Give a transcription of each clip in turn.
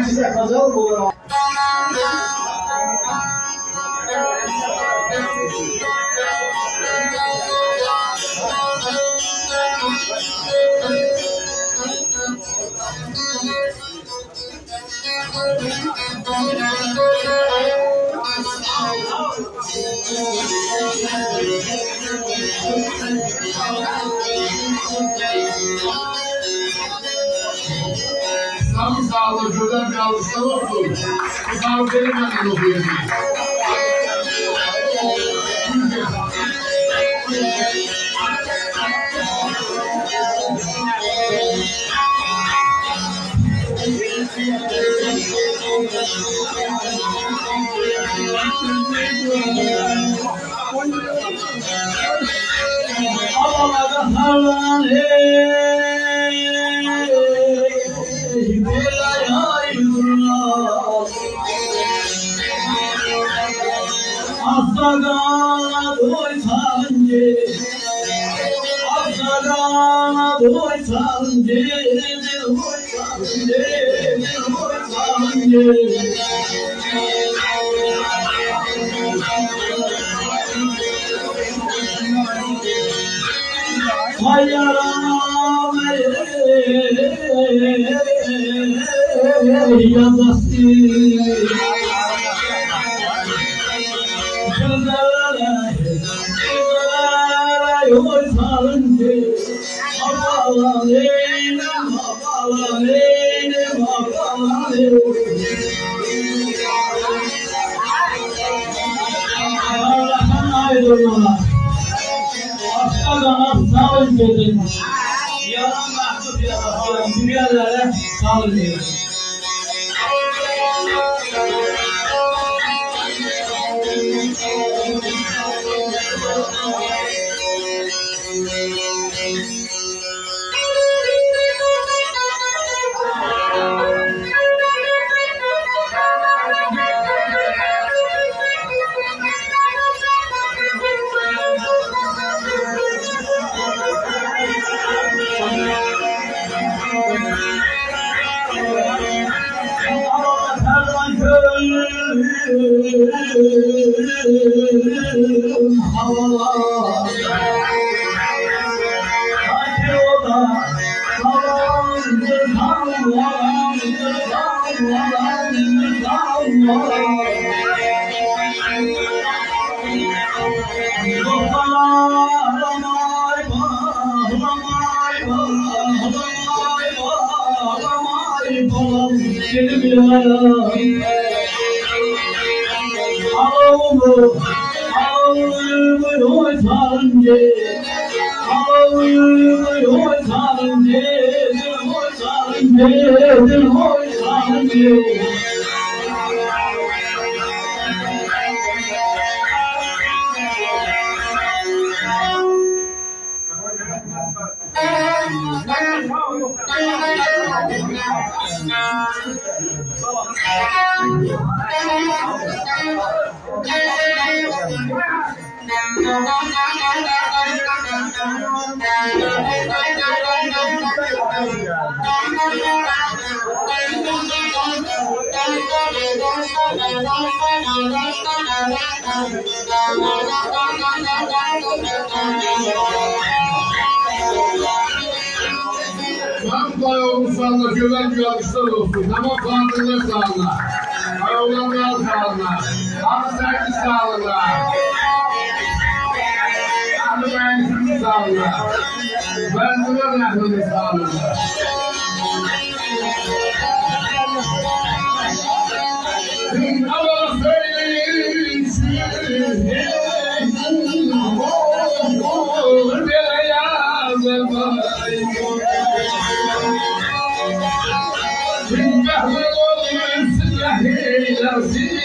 Size kazanım olur. Tam sağlık şuradan bir alışlar olsun. Bu sağlık benim yanımda okuyayım. Allah'a halan Asagana doy sanje, Asagana doy sanje, doy sanje. Hayyaram yazası. Yol sarınca havalanayım, havalanayım, havalanayım. Allah'tan ayrılma. Aslan sağ dedim. Yalan mahcup yalan. Dünyalara sağ dedim. Namkaya Ulusal'da güven bir alışlar olsun. Namok Kandil'e sağlığa. Ayollarına sağlığa. Aksaklı sağlığa. Anımayın sağlığa. Ben duran ahlını sağlığa. Ama söyleyin bir yazım.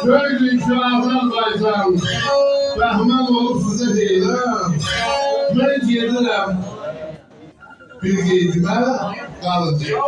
Böyle şahsen kaysam, rahman olup size değilim. Ben yedirem, bir giyime kalacak.